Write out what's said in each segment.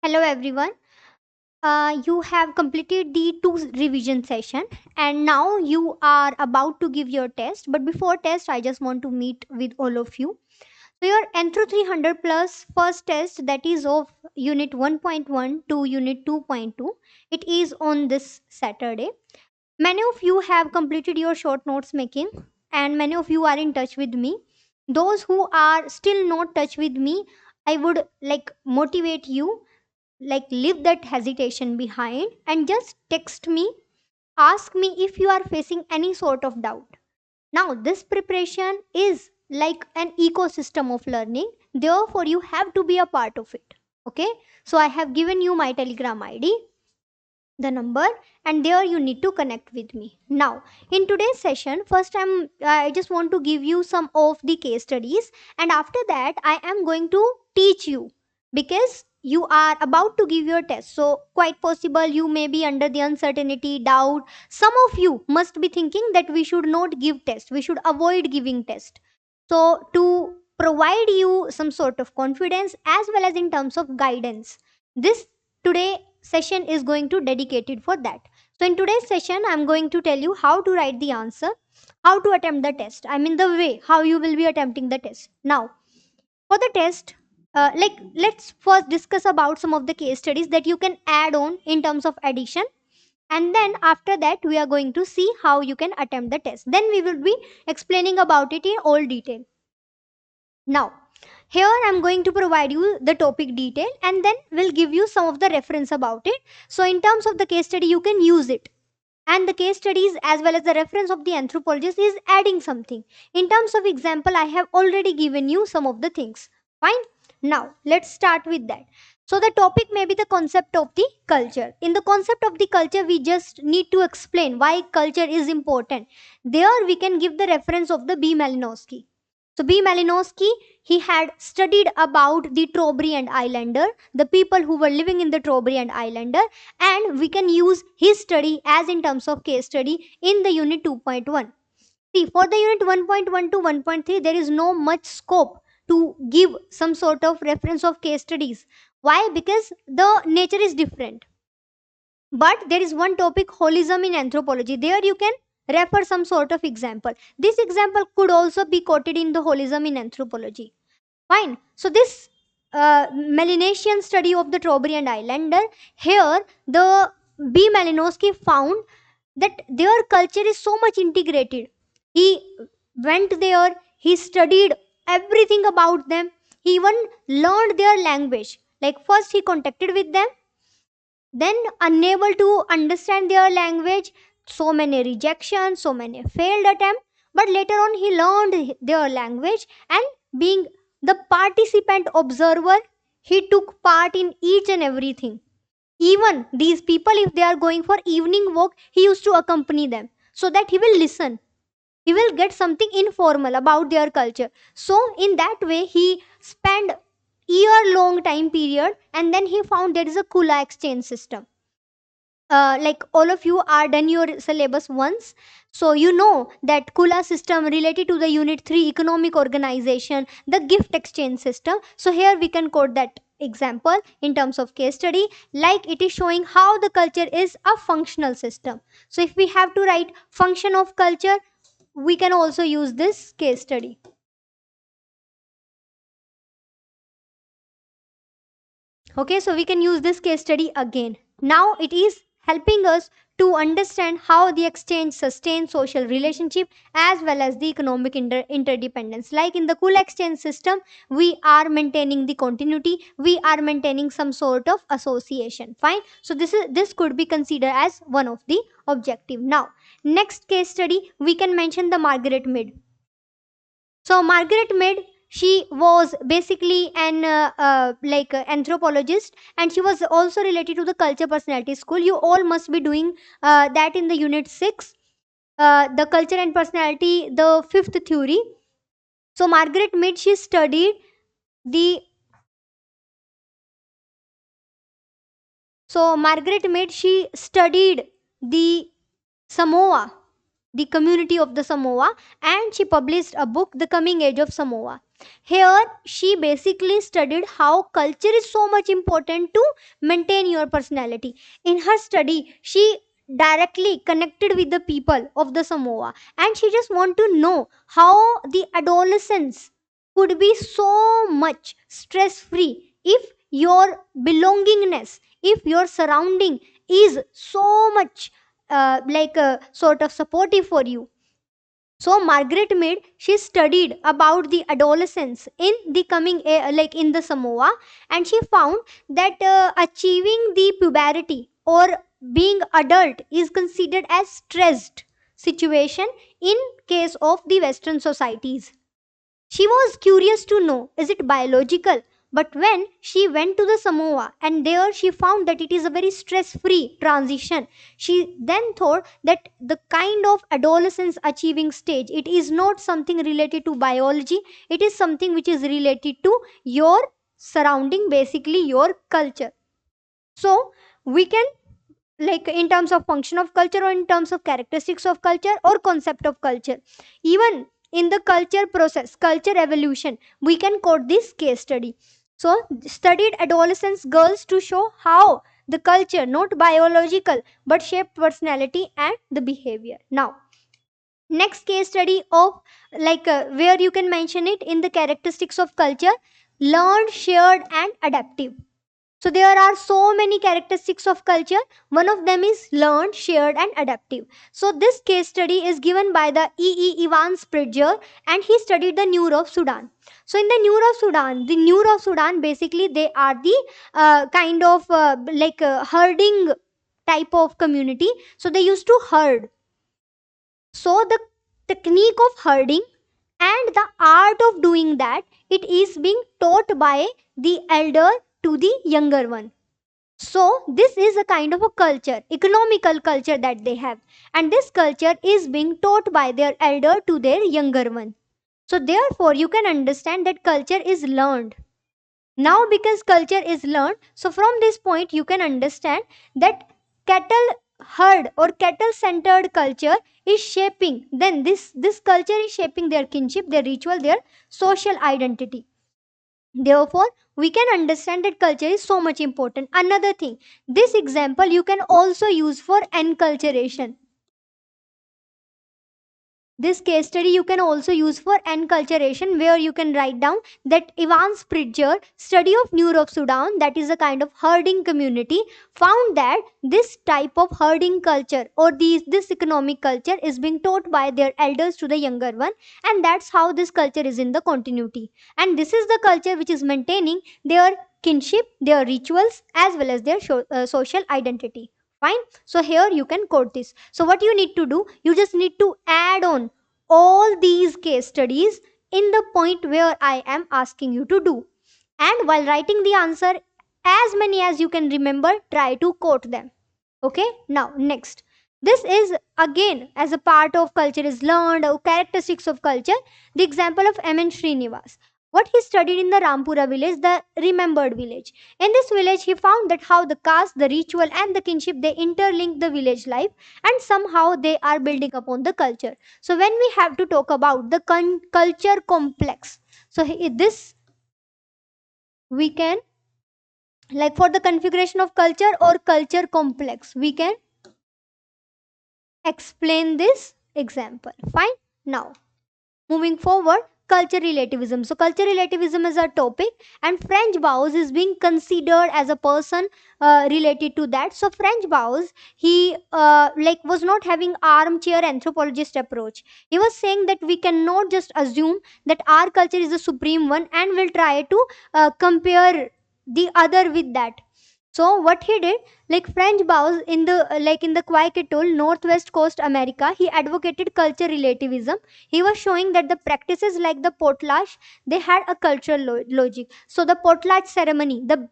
Hello everyone. You have completed the two revision session and now you are about to give your test. But before test, I just want to meet with all of you. So your Anthro 300 plus first test, that is of unit 1.1 to unit 2.2. It is on this Saturday. Many of you have completed your short notes making and many of you are in touch with me. Those who are still not touch with me, I would motivate you, leave that hesitation behind and just text me, ask me if you are facing any sort of doubt. Now this preparation is like an ecosystem of learning, therefore you have to be a part of it. Okay, so I have given you my Telegram ID, the number, and there you need to connect with me. Now in today's session, first I just want to give you some of the case studies, and after that I am going to teach you, because you are about to give your test, so quite possible you may be under the uncertainty, doubt. Some of you must be thinking that we should not give test, we should avoid giving test. So to provide you some sort of confidence as well as in terms of guidance, this today session is going to dedicated for that. So in today's session I'm going to tell you how to write the answer, how to attempt the test, I mean the way how you will be attempting the test. Now for the test, let's first discuss about some of the case studies that you can add on in terms of addition, and then after that we are going to see how you can attempt the test, then we will be explaining about it in all detail. Now here I'm going to provide you the topic detail and then we'll give you some of the reference about it. So in terms of the case study you can use it, and the case studies as well as the reference of the anthropologist is adding something. In terms of example, I have already given you some of the things. Fine. Now let's start with that. So the topic may be the concept of the culture. In the concept of the culture, we just need to explain why culture is important. There we can give the reference of the B. Malinowski. So B. Malinowski, he had studied about the Trobriand Islander, the people who were living in the Trobriand Islander, and we can use his study as in terms of case study in the unit 2.1. See, for the unit 1.1 to 1.3, there is no much scope to give some sort of reference of case studies. Why? Because the nature is different. But there is one topic, holism in anthropology. There you can refer some sort of example. This example could also be quoted in the holism in anthropology. Fine. So this Melanesian study of the Trobriand Islander, here the B. Malinowski found that their culture is so much integrated. He went there, he studied everything about them, he even learned their language. Like first he contacted with them, then unable to understand their language, so many rejections, so many failed attempts, but later on he learned their language, and being the participant observer, he took part in each and everything. Even these people, if they are going for evening walk, he used to accompany them so that he will listen, he will get something informal about their culture. So in that way he spent year long time period, and then he found there is a Kula exchange system. Like all of you are done your syllabus once, so you know that Kula system related to the unit 3 economic organization, the gift exchange system. So here we can quote that example in terms of case study, like it is showing how the culture is a functional system. So if we have to write function of culture, we can also use this case study. Okay, so we can use this case study again. Now it is helping us to understand how the exchange sustains social relationship as well as the economic interdependence. Like in the cool exchange system, we are maintaining the continuity, we are maintaining some sort of association. Fine. So this could be considered as one of the objective. Now, next case study, we can mention the Margaret Mead. So Margaret Mead, she was basically an anthropologist, and she was also related to the culture personality school. You all must be doing that in the unit 6, the culture and personality, the fifth theory. So Margaret Mead, she studied the Margaret Mead, she studied the Samoa. the community of the Samoa, and she published a book, The Coming Age of Samoa. Here, she basically studied how culture is so much important to maintain your personality. In her study, she directly connected with the people of the Samoa, and she just want to know how the adolescence could be so much stress free if your belongingness, if your surrounding is so much sort of supportive for you. So Margaret Mead, she studied about the adolescence in the in the Samoa, and she found that achieving the puberty or being adult is considered as stressed situation in case of the Western societies. She was curious to know, is it biological? But when she went to the Samoa and there she found that it is a very stress free transition, she then thought that the kind of adolescence achieving stage, it is not something related to biology, it is something which is related to your surrounding, basically your culture. So we can, like in terms of function of culture or in terms of characteristics of culture or concept of culture, even in the culture process, culture evolution, we can quote this case study. So studied adolescents girls to show how the culture, not biological, but shaped personality and the behavior. Now next case study of where you can mention it in the characteristics of culture: learned, shared and adaptive. So there are so many characteristics of culture. One of them is learned, shared, and adaptive. So this case study is given by the Evans Pritchard, and he studied the Nur of Sudan. So in the Nur of Sudan, basically they are the herding type of community. So they used to herd. So the technique of herding and the art of doing that, it is being taught by the elder to the younger one. So, this is a kind of a culture, economical culture that they have. And this culture is being taught by their elder to their younger one. So, therefore, you can understand that culture is learned. Now, because culture is learned, so from this point, you can understand that cattle herd or cattle centered culture is shaping, then this culture is shaping their kinship, their ritual, their social identity. Therefore, we can understand that culture is so much important. Another thing, this example you can also use for enculturation. This case study you can also use for enculturation, where you can write down that Evans Pritchard study of Nur of Sudan, that is a kind of herding community, found that this type of herding culture or this economic culture is being taught by their elders to the younger one, and that's how this culture is in the continuity. And this is the culture which is maintaining their kinship, their rituals, as well as their social identity. Fine. So here you can quote this. So what you need to do, you just need to add on all these case studies in the point where I am asking you to do. And while writing the answer, as many as you can remember, try to quote them. Okay, now next. This is again as a part of culture is learned or characteristics of culture. The example of M.N. Srinivas. What he studied in the Rampura village, the remembered village. In this village, he found that how the caste, the ritual, and the kinship they interlink the village life, and somehow they are building upon the culture. So when we have to talk about the culture complex, so this we can, like for the configuration of culture or culture complex, we can explain this example. Fine. Now moving forward, culture relativism. So culture relativism is a topic, and French Bauhaus is being considered as a person related to that. So French Bauhaus, he was not having armchair anthropologist approach. He was saying that we cannot just assume that our culture is the supreme one and will try to compare the other with that. So what he did, like French Bauhaus in the in the Quebec Atoll, Northwest Coast America, he advocated culture relativism. He was showing that the practices like the potlatch, they had a cultural logic. So the potlatch ceremony, the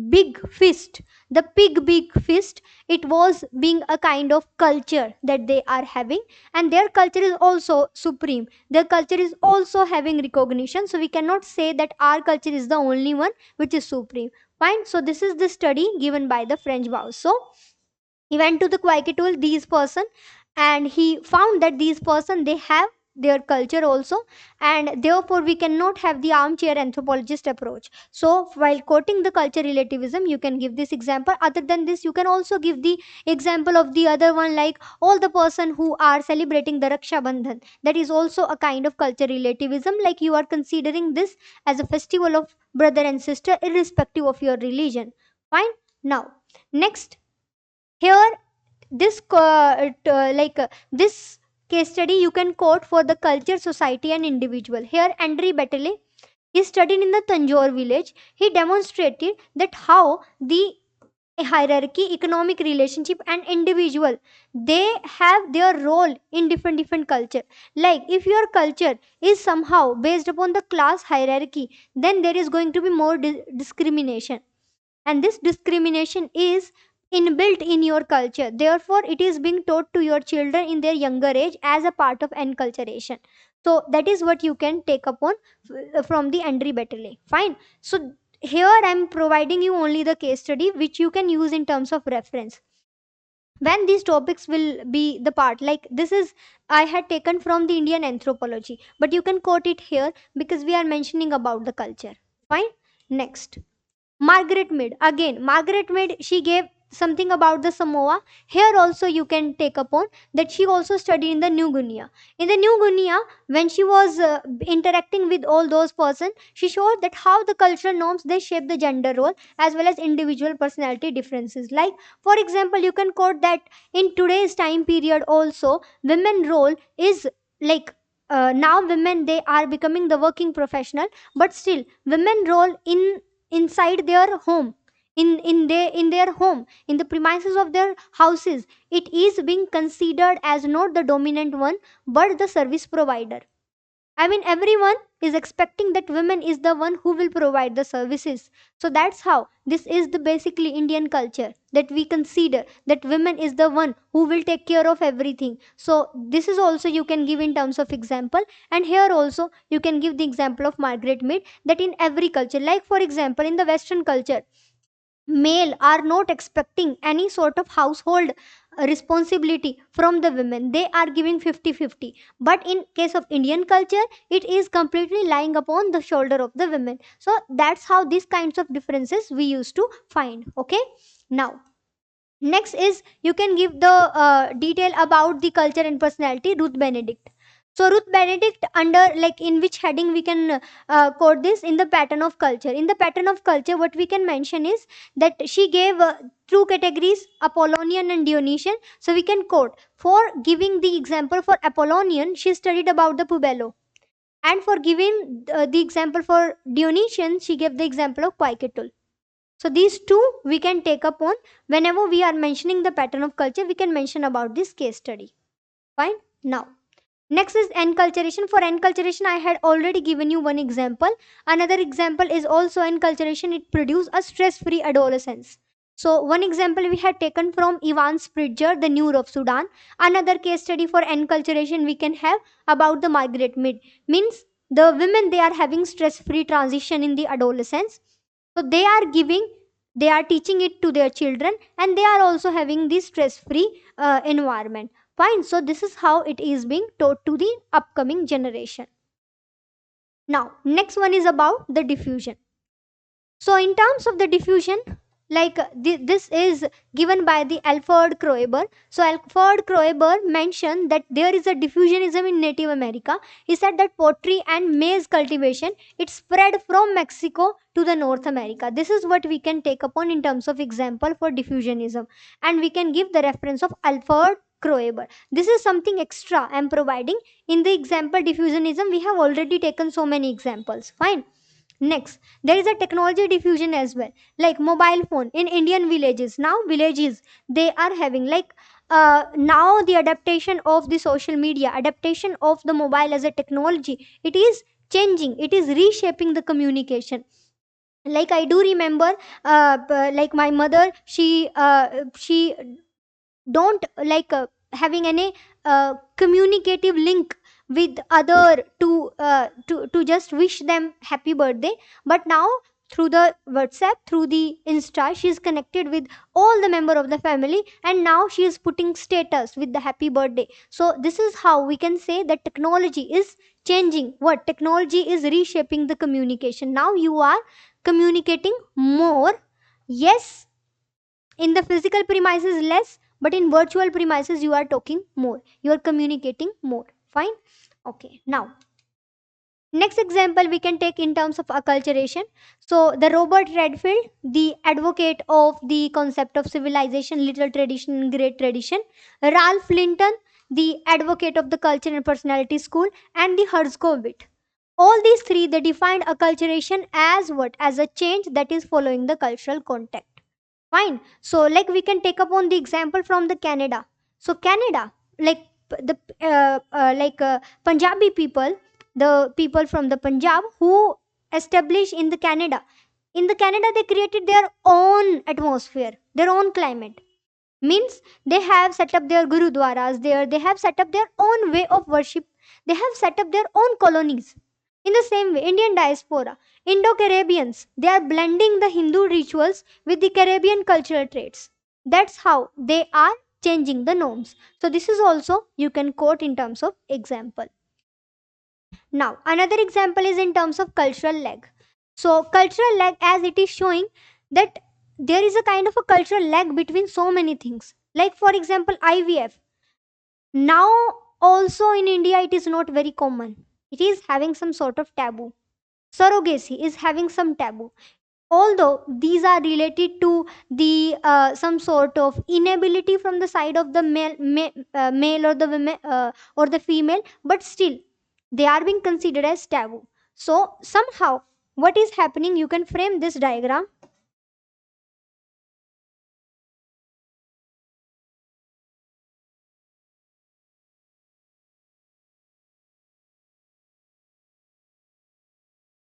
big feast, the big feast, it was being a kind of culture that they are having, and their culture is also supreme. Their culture is also having recognition. So we cannot say that our culture is the only one which is supreme. Fine. So this is the study given by the French Bauhaus. So he went to the Quackatool, these person, and he found that these person they have their culture also, and therefore we cannot have the armchair anthropologist approach. So while quoting the culture relativism, you can give this example. Other than this, you can also give the example of the other one, like all the person who are celebrating the Raksha Bandhan, that is also a kind of culture relativism, like you are considering this as a festival of brother and sister irrespective of your religion. Fine. Now next, here this this case study you can quote for the culture, society and individual. Here Andre Betele, he studied in the Tanjore village. He demonstrated that how the hierarchy, economic relationship and individual, they have their role in different culture. Like if your culture is somehow based upon the class hierarchy, then there is going to be more discrimination, and this discrimination is inbuilt in your culture. Therefore it is being taught to your children in their younger age as a part of enculturation. So that is what you can take upon from the Andre Betele. Fine. So here I'm providing you only the case study which you can use in terms of reference when these topics will be the part. Like this is, I had taken from the Indian anthropology, but you can quote it here because we are mentioning about the culture. Fine. Next, Margaret Mead. Again, Margaret Mead, she gave something about the Samoa. Here also you can take upon that she also studied in the New Guinea. In the New Guinea, when she was interacting with all those persons, she showed that how the cultural norms they shape the gender role as well as individual personality differences. Like for example, you can quote that in today's time period also, women role is like now women they are becoming the working professional, but still women role in inside their home, in their home, in the premises of their houses, it is being considered as not the dominant one but the service provider. I mean, everyone is expecting that women is the one who will provide the services. So that's how this is the basically Indian culture, that we consider that women is the one who will take care of everything. So this is also you can give in terms of example, and here also you can give the example of Margaret Mead, that in every culture, like for example in the Western culture, male are not expecting any sort of household responsibility from the women, they are giving 50-50. But in case of Indian culture, it is completely lying upon the shoulder of the women. So that's how these kinds of differences we used to find. Okay. Now next is you can give the detail about the culture and personality, Ruth Benedict. So Ruth Benedict, under like in which heading we can quote this, in the pattern of culture. In the pattern of culture, what we can mention is that she gave two categories, Apollonian and Dionysian. So we can quote, for giving the example for Apollonian, she studied about the Pubello, and for giving the example for Dionysian, she gave the example of Quetzalcoatl. So these two we can take up on whenever we are mentioning the pattern of culture, we can mention about this case study. Fine. Now next is enculturation. For enculturation, I had already given you one example. Another example is also enculturation. It produces a stress-free adolescence. So one example we had taken from Ivan Spritzer, The Nur of Sudan. Another case study for enculturation we can have about the Margaret Mead. Means the women they are having stress-free transition in the adolescence. So they are giving, they are teaching it to their children, and they are also having this stress-free environment. Fine. So this is how it is being taught to the upcoming generation. Now, next one is about the diffusion. So in terms of the diffusion, like this is given by the Alfred Kroeber. So Alfred Kroeber mentioned that there is a diffusionism in Native America. He said that pottery and maize cultivation, it spread from Mexico to the North America. This is what we can take upon in terms of example for diffusionism, and we can give the reference of Alfred Kroeber. This is something extra I am providing. In the example diffusionism, we have already taken so many examples. Fine. Next, there is a technology diffusion as well, like mobile phone in Indian villages. Now villages they are having like now the adaptation of the social media, adaptation of the mobile as a technology, it is changing, it is reshaping the communication. Like I do remember like my mother, she don't like having any communicative link with other to just wish them happy birthday. But now through the WhatsApp, through the Insta, she is connected with all the member of the family, and now she is putting status with the happy birthday. So this is how we can say that technology is changing. What technology is reshaping the communication. Now you are communicating more. Yes, in the physical premises less, but in virtual premises you are talking more, you are communicating more. Fine. Okay, now next example we can take in terms of acculturation. So, the Robert Redfield, the advocate of the concept of civilization, little tradition, and great tradition. Ralph Linton, the advocate of the culture and personality school, and the Herzkovit. All these three they defined acculturation as what? As a change that is following the cultural context. Fine. So, like we can take upon the example from the Canada. So, Canada, like the Punjabi people, the people from the Punjab who established in the Canada. In the Canada, they created their own atmosphere, their own climate. Means they have set up their gurudwaras there. They have set up their own way of worship. They have set up their own colonies. In the same way, Indian diaspora, Indo-Caribbeans, they are blending the Hindu rituals with the Caribbean cultural traits. That's how they are changing the norms. So this is also you can quote in terms of example. Now, another example is in terms of cultural lag. So, cultural lag, as it is showing that there is a kind of a cultural lag between so many things. Like, for example, IVF. Now, also in India, it is not very common. It is having some sort of taboo. Surrogacy is having some taboo, although these are related to the some sort of inability from the side of the male or the women or the female, but still they are being considered as taboo. So somehow what is happening, you can frame this diagram.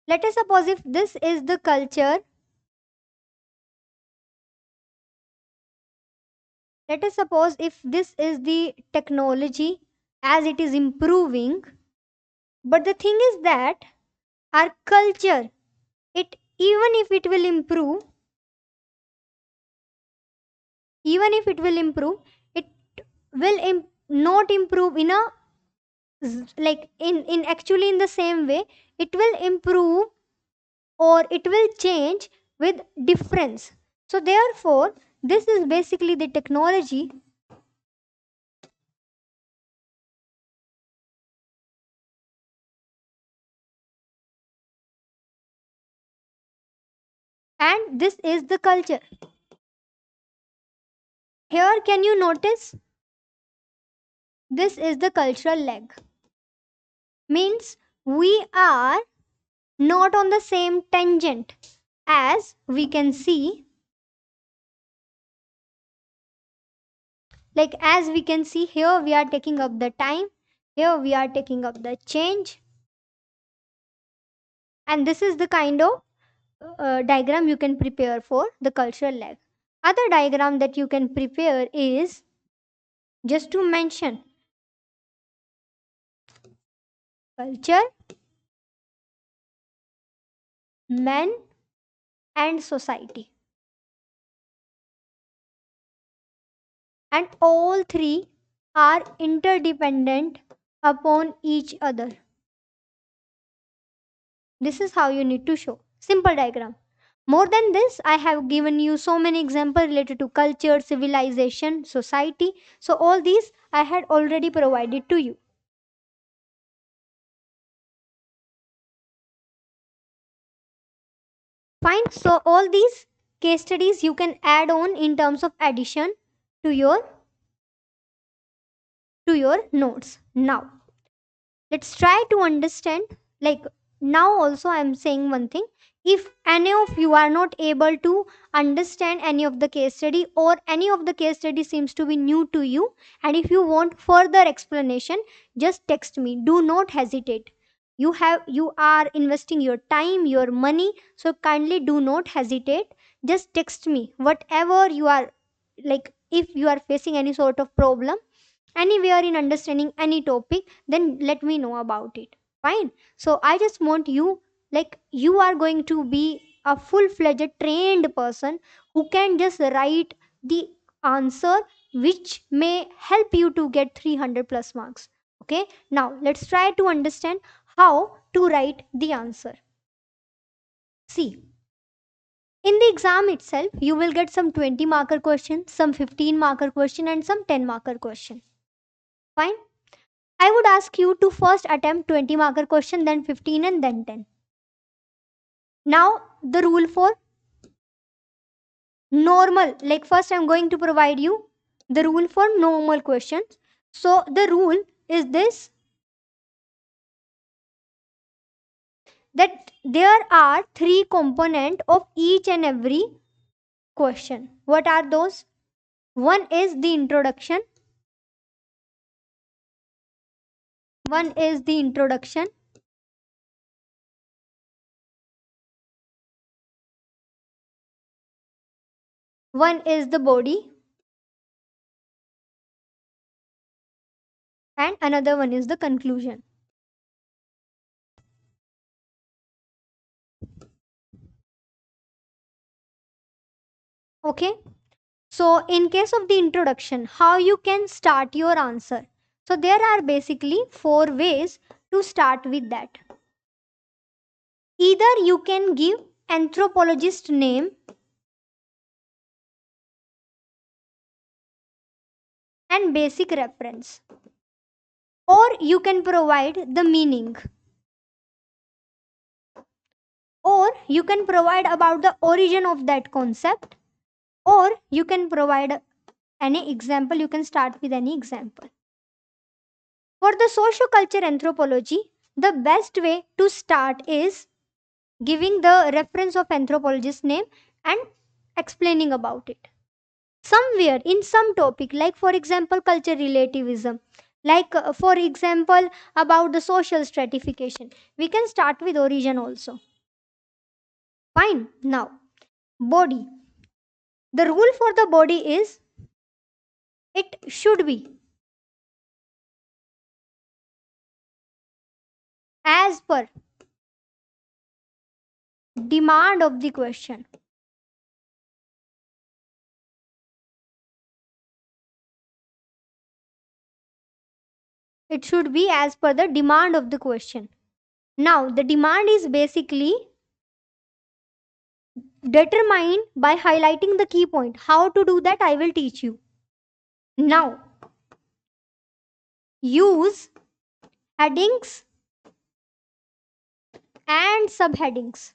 Let us suppose if this is the culture, let us suppose if this is the technology as it is improving, but the thing is that our culture, it, even if it will improve, even if it will improve, it will not improve in a like in actually in the same way. It will improve or it will change with difference. So therefore this is basically the technology, and this is the culture. Here can you notice, this is the cultural lag. Means we are not on the same tangent. As we can see, like as we can see here, we are taking up the time, here we are taking up the change, and this is the kind of diagram you can prepare for the cultural lag. Other diagram that you can prepare is, just to mention, culture, men, and society, and all three are interdependent upon each other. This is how you need to show. Simple diagram. More than this, I have given you so many examples related to culture, civilization, society. So, all these I had already provided to you. Fine. So, all these case studies you can add on in terms of addition to your notes. Now, let's try to understand, like, now also I'm saying one thing. If any of you are not able to understand any of the case study, or any of the case study seems to be new to you, and if you want further explanation, just text me. Do not hesitate. You are investing your time, your money, so kindly do not hesitate. Just text me whatever you are, like if you are facing any sort of problem anywhere in understanding any topic, then let me know about it. Fine. So I just want you, like you are going to be a full-fledged trained person who can just write the answer which may help you to get 300 plus marks. Okay, now let's try to understand how to write the answer. See, in the exam itself, you will get some 20 marker question, some 15 marker question, and some 10 marker question. Fine. I would ask you to first attempt 20 marker question, then 15, and then 10. Now, the rule for normal, like first I'm going to provide you the rule for normal questions. So, the rule is this, that there are three components of each and every question. What are those? One is the introduction. One is the introduction. One is the body. And another one is the conclusion. Okay. So, in case of the introduction, how you can start your answer? So, there are basically four ways to start with that. Either you can give anthropologist name and basic reference, or you can provide the meaning, or you can provide about the origin of that concept, or you can provide any example. You can start with any example. For the socio-culture anthropology, the best way to start is giving the reference of anthropologist name and explaining about it. Somewhere in some topic, like for example culture relativism, like for example about the social stratification, we can start with origin also. Fine. Now, body. The rule for the body is it should be as per demand of the question. It should be as per the demand of the question. Now, the demand is basically determined by highlighting the key point. How to do that, I will teach you. Now, use headings and subheadings.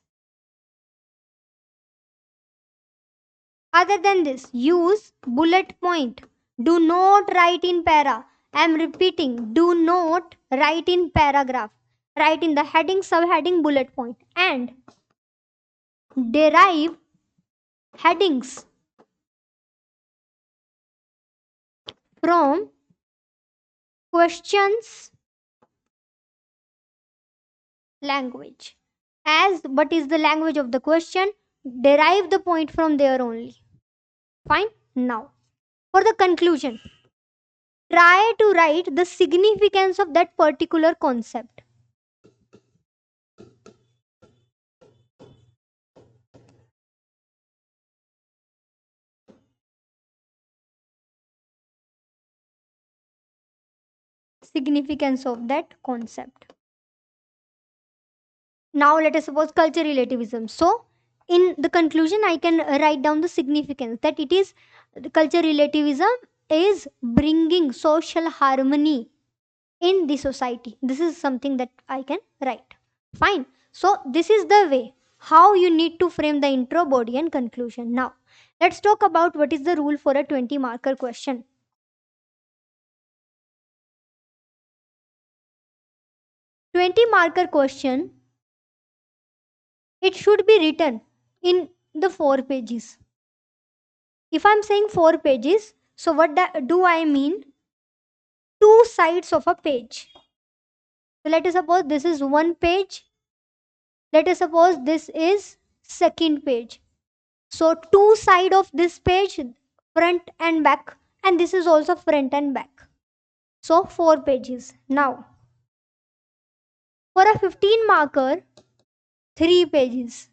Other than this, use bullet point. Do not write in para. I am repeating, do not write in paragraph. Write in the heading, subheading, bullet point, and derive headings from questions language. As what is the language of the question, derive the point from there only. Fine. Now, for the conclusion, try to write the significance of that particular concept. Significance of that concept. Now, let us suppose culture relativism. So, in the conclusion, I can write down the significance that it is the culture relativism is bringing social harmony in the society. This is something that I can write. Fine. So, this is the way how you need to frame the intro, body, and conclusion. Now, let's talk about what is the rule for a 20 marker question. 20 marker question, it should be written in the 4 pages. If I'm saying 4 pages, so what do I mean? Two sides of a page. So let us suppose this is one page. Let us suppose this is second page. So two side of this page, front and back, and this is also front and back. So 4 pages. Now, for a 15 marker, 3 pages.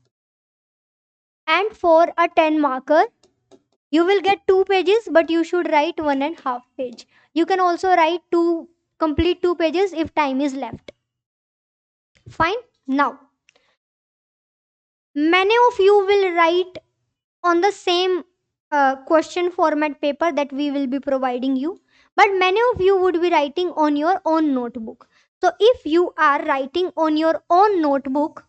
And for a 10 marker, you will get 2 pages, but you should write 1.5 page. You can also write complete 2 pages if time is left. Fine. Now, many of you will write on the same question format paper that we will be providing you, but many of you would be writing on your own notebook. So if you are writing on your own notebook,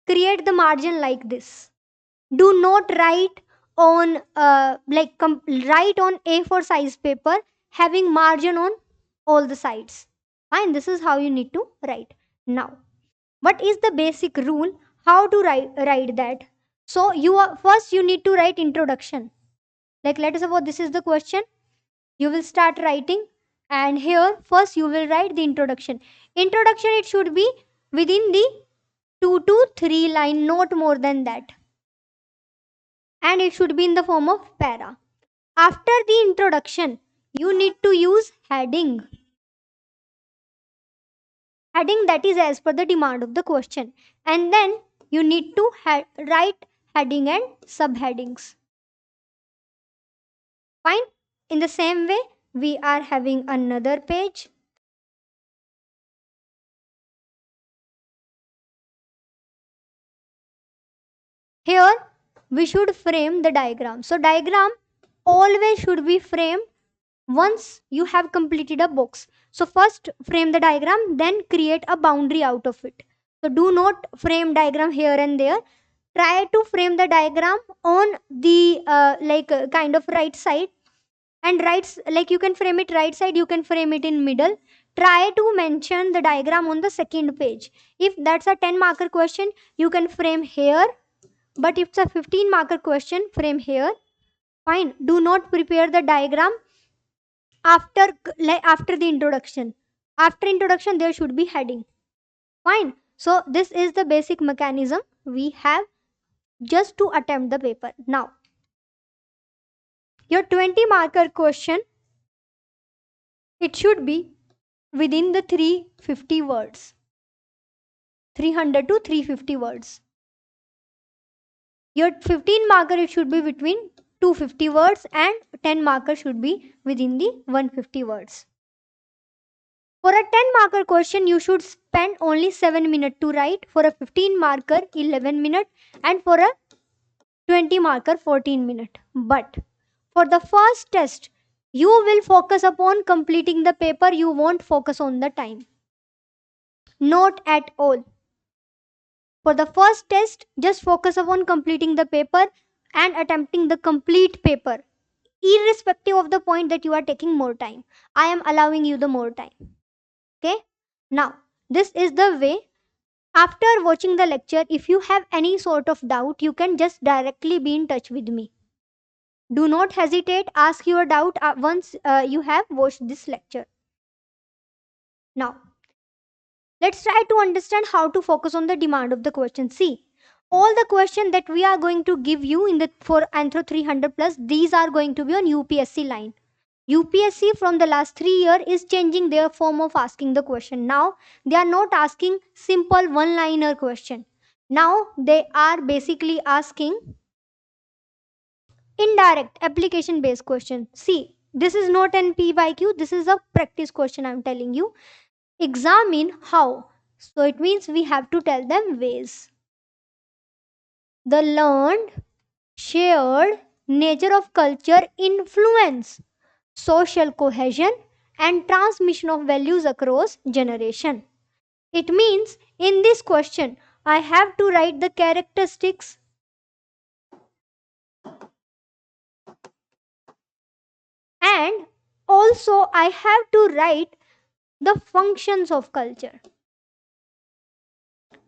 create the margin like this. Do not write on write on A4 size paper having margin on all the sides. Fine, this is how you need to write. Now, what is the basic rule how to write that? So first you need to write introduction. Like, let us suppose this is the question, you will start writing, and here first you will write the introduction. Introduction, it should be within the 2 to 3 line, not more than that, and it should be in the form of para. After the introduction, you need to use heading that is as per the demand of the question, and then you need to write heading and subheadings. Fine. In the same way, we are having another page. Here we should frame the diagram. So diagram always should be framed once you have completed a box. So first frame the diagram, then create a boundary out of it. So do not frame diagram here and there. Try to frame the diagram on the kind of right side, and like you can frame it right side, you can frame it in middle. Try to mention the diagram on the second page. If that's a 10 marker question, you can frame here, but if it's a 15 marker question, frame here. Fine. Do not prepare the diagram after after the introduction. After introduction there should be heading. Fine. So this is the basic mechanism we have just to attempt the paper. Now, your 20 marker question, it should be within the 350 words, 300 to 350 words. Your 15 marker, it should be between 250 words, and 10 marker should be within the 150 words. For a 10 marker question, you should spend only 7 minutes to write. For a 15 marker, 11 minutes, and for a 20 marker, 14 minutes. But for the first test, you will focus upon completing the paper. You won't focus on the time. Not at all. For the first test, just focus upon completing the paper and attempting the complete paper, irrespective of the point that you are taking more time. I am allowing you the more time. Okay? Now, this is the way. After watching the lecture, if you have any sort of doubt, you can just directly be in touch with me. Do not hesitate, ask your doubt once you have watched this lecture. Now, let's try to understand how to focus on the demand of the question. See, all the questions that we are going to give you in the for Anthro 300 plus, these are going to be on UPSC line. UPSC from the last 3 years is changing their form of asking the question. Now they are not asking simple one-liner question. Now they are basically asking indirect application based question. See, this is not an PYQ, this is a practice question I'm telling you. Examine how. So it means we have to tell them ways. The learned, shared nature of culture influence social cohesion and transmission of values across generation. It means in this question I have to write the characteristics and also I have to write the functions of culture.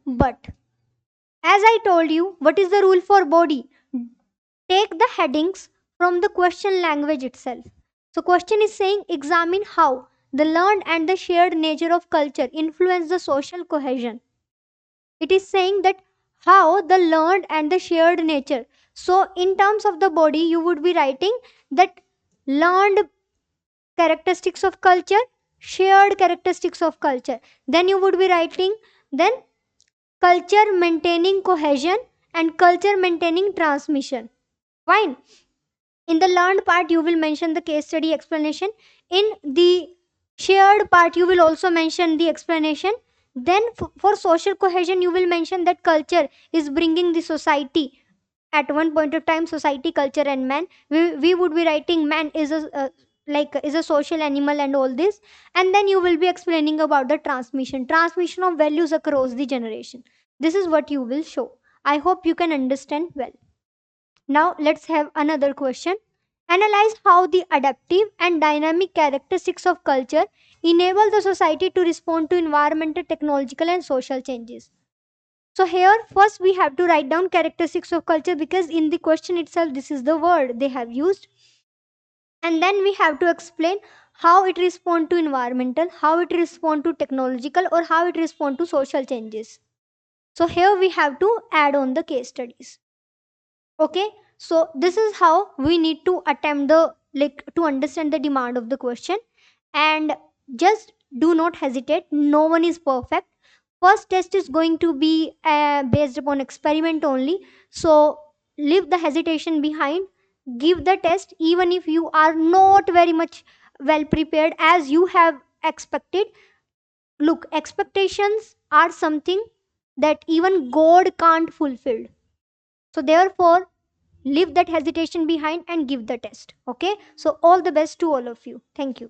But as I told you, what is the rule for body? Take the headings from the question language itself. So question is saying examine how the learned and the shared nature of culture influence the social cohesion. It is saying that how the learned and the shared nature. So in terms of the body, you would be writing that learned characteristics of culture, shared characteristics of culture. Then you would be writing then culture maintaining cohesion and culture maintaining transmission. Fine. In the learned part, you will mention the case study explanation. In the shared part, you will also mention the explanation. Then, for social cohesion, you will mention that culture is bringing the society. At one point of time, society, culture, and man. We would be writing man is a social animal and all this. And then you will be explaining about the transmission of values across the generation. This is what you will show. I hope you can understand well. Now let's have another question. Analyze how the adaptive and dynamic characteristics of culture enable the society to respond to environmental, technological, and social changes. So here first we have to write down characteristics of culture, because in the question itself this is the word they have used. And then we have to explain how it respond to environmental, how it respond to technological, or how it respond to social changes. So here we have to add on the case studies. Okay, so this is how we need to attempt the, like, to understand the demand of the question. And just do not hesitate, no one is perfect. First test is going to be based upon experiment only, so leave the hesitation behind. Give the test even if you are not very much well prepared as you have expected. Look, expectations are something that even God can't fulfill. So therefore, leave that hesitation behind and give the test. Okay, so all the best to all of you. Thank you.